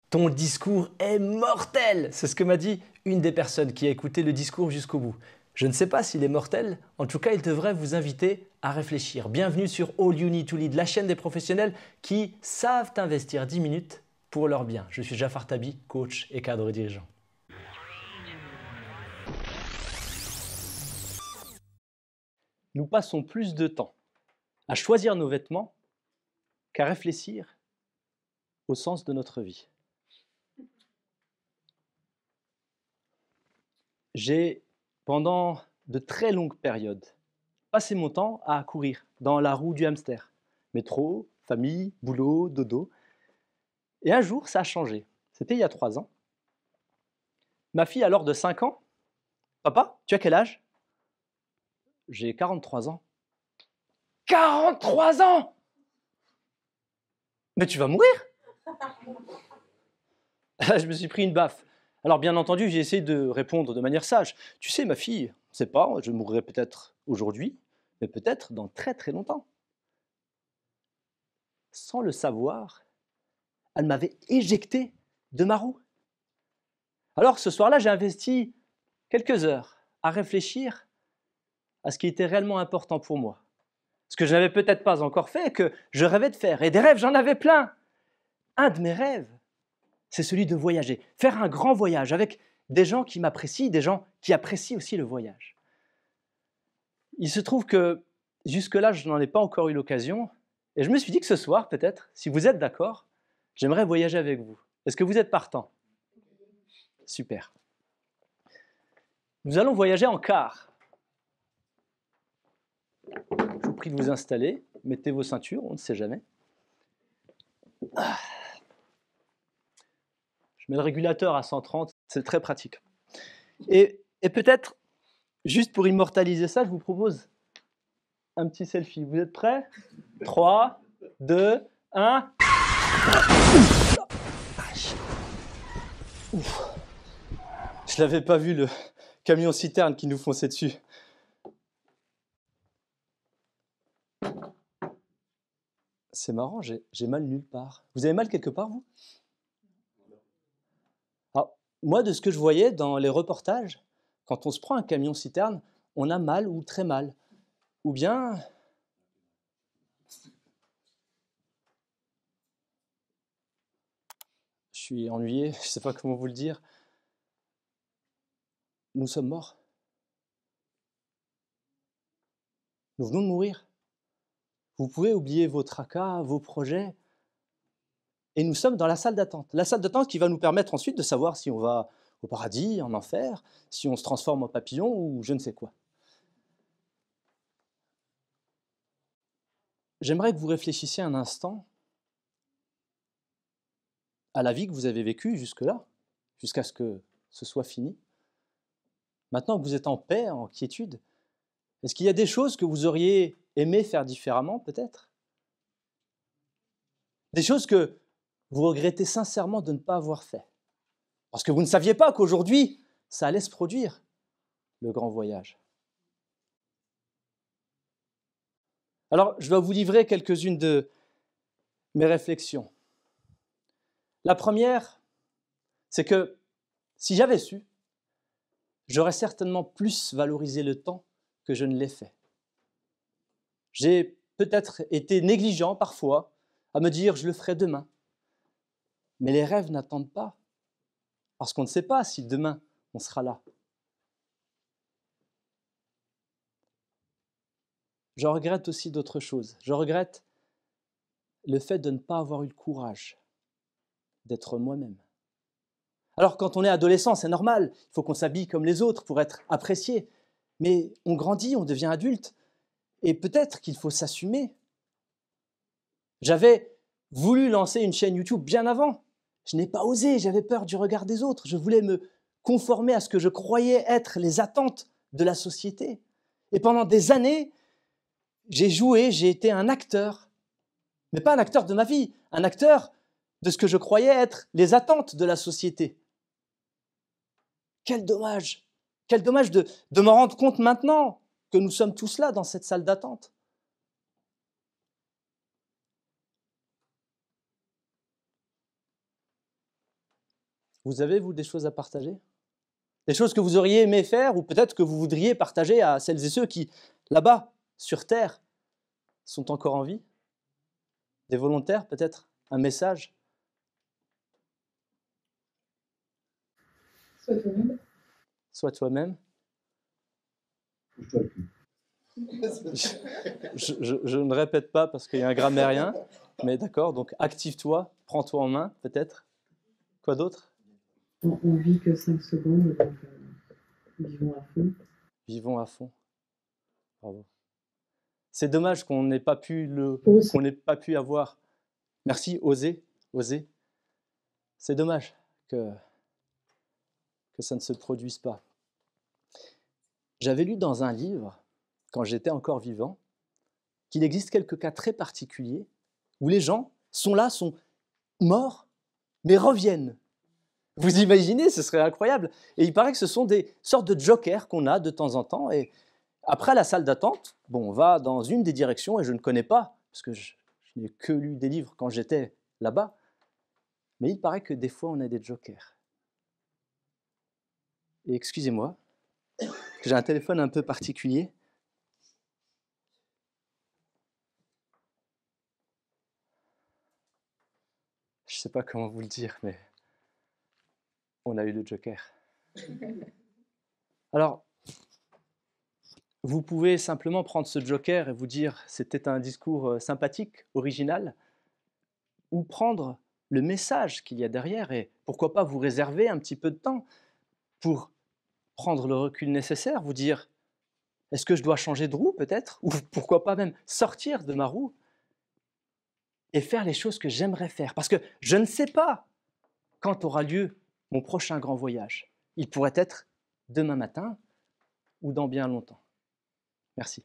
Ton discours est mortel! C'est ce que m'a dit une des personnes qui a écouté le discours jusqu'au bout. Je ne sais pas s'il est mortel, en tout cas il devrait vous inviter à réfléchir. Bienvenue sur All You Need to Lead, la chaîne des professionnels qui savent investir 10 minutes pour leur bien. Je suis Jafar Tabi, coach et cadre dirigeant. Nous passons plus de temps à choisir nos vêtements qu'à réfléchir au sens de notre vie. J'ai, pendant de très longues périodes, passé mon temps à courir dans la roue du hamster. Métro, famille, boulot, dodo. Et un jour, ça a changé. C'était il y a 3 ans. Ma fille, alors de 5 ans, « Papa, tu as quel âge ?» J'ai 43 ans. 43 ans! Mais tu vas mourir! Je me suis pris une baffe. Alors bien entendu, j'ai essayé de répondre de manière sage. Tu sais, ma fille, on ne sait pas, je mourrai peut-être aujourd'hui, mais peut-être dans très très longtemps. Sans le savoir, elle m'avait éjecté de ma roue. Alors ce soir-là, j'ai investi quelques heures à réfléchir à ce qui était réellement important pour moi. Ce que je n'avais peut-être pas encore fait et que je rêvais de faire. Et des rêves, j'en avais plein. Un de mes rêves, c'est celui de voyager. Faire un grand voyage avec des gens qui m'apprécient, des gens qui apprécient aussi le voyage. Il se trouve que jusque-là, je n'en ai pas encore eu l'occasion. Et je me suis dit que ce soir, peut-être, si vous êtes d'accord, j'aimerais voyager avec vous. Est-ce que vous êtes partant? Super. Nous allons voyager en car. Je vous prie de vous installer. Mettez vos ceintures, on ne sait jamais. Je mets le régulateur à 130, c'est très pratique. Et peut-être, juste pour immortaliser ça, je vous propose un petit selfie. Vous êtes prêts? 3, 2, 1. Je l'avais pas vu, le camion citerne qui nous fonçait dessus. C'est marrant, j'ai mal nulle part. Vous avez mal quelque part, vous? Alors, moi, de ce que je voyais dans les reportages, quand on se prend un camion citerne, on a mal ou très mal. Ou bien... Je suis ennuyé, je ne sais pas comment vous le dire. Nous sommes morts. Nous venons de mourir. Vous pouvez oublier vos tracas, vos projets. Et nous sommes dans la salle d'attente. La salle d'attente qui va nous permettre ensuite de savoir si on va au paradis, en enfer, si on se transforme en papillon ou je ne sais quoi. J'aimerais que vous réfléchissiez un instant à la vie que vous avez vécue jusque-là, jusqu'à ce que ce soit fini. Maintenant que vous êtes en paix, en quiétude, est-ce qu'il y a des choses que vous auriez aimé faire différemment, peut-être? Des choses que vous regrettez sincèrement de ne pas avoir fait. Parce que vous ne saviez pas qu'aujourd'hui, ça allait se produire, le grand voyage. Alors, je vais vous livrer quelques-unes de mes réflexions. La première, c'est que si j'avais su, j'aurais certainement plus valorisé le temps que je ne l'ai fait. J'ai peut-être été négligent parfois à me dire « je le ferai demain ». Mais les rêves n'attendent pas, parce qu'on ne sait pas si demain on sera là. Je regrette aussi d'autres choses. Je regrette le fait de ne pas avoir eu le courage d'être moi-même. Alors quand on est adolescent, c'est normal, il faut qu'on s'habille comme les autres pour être apprécié. Mais on grandit, on devient adulte, et peut-être qu'il faut s'assumer. J'avais voulu lancer une chaîne YouTube bien avant. Je n'ai pas osé, j'avais peur du regard des autres. Je voulais me conformer à ce que je croyais être les attentes de la société. Et pendant des années, j'ai joué, j'ai été un acteur, mais pas un acteur de ma vie, un acteur de ce que je croyais être les attentes de la société. Quel dommage de m'en rendre compte maintenant que nous sommes tous là dans cette salle d'attente. Vous avez, vous, des choses à partager? Des choses que vous auriez aimé faire ou peut-être que vous voudriez partager à celles et ceux qui, là-bas, sur Terre, sont encore en vie? Des volontaires, peut-être? Un message? Sois toi-même. Sois toi-même. Touche-toi le cul. Je ne répète pas parce qu'il y a un grammairien, mais d'accord, donc active-toi, prends-toi en main, peut-être. Quoi d'autre? On vit que 5 secondes, donc vivons à fond. Vivons à fond. Bravo. C'est dommage qu'on n'ait pas pu avoir. Merci, oser. C'est dommage que ça ne se produise pas. J'avais lu dans un livre, quand j'étais encore vivant, qu'il existe quelques cas très particuliers où les gens sont là, sont morts, mais reviennent. Vous imaginez, ce serait incroyable. Et il paraît que ce sont des sortes de jokers qu'on a de temps en temps. Et après la salle d'attente, on va dans une des directions, et je ne connais pas, parce que je n'ai que lu des livres quand j'étais là-bas, mais il paraît que des fois on a des jokers. Et excusez-moi, j'ai un téléphone un peu particulier. Je ne sais pas comment vous le dire, mais on a eu le joker. Alors, vous pouvez simplement prendre ce joker et vous dire c'était un discours sympathique, original, ou prendre le message qu'il y a derrière et pourquoi pas vous réserver un petit peu de temps pour prendre le recul nécessaire, vous dire est-ce que je dois changer de roue peut-être, ou pourquoi pas même sortir de ma roue et faire les choses que j'aimerais faire, parce que je ne sais pas quand aura lieu mon prochain grand voyage. Il pourrait être demain matin ou dans bien longtemps. Merci.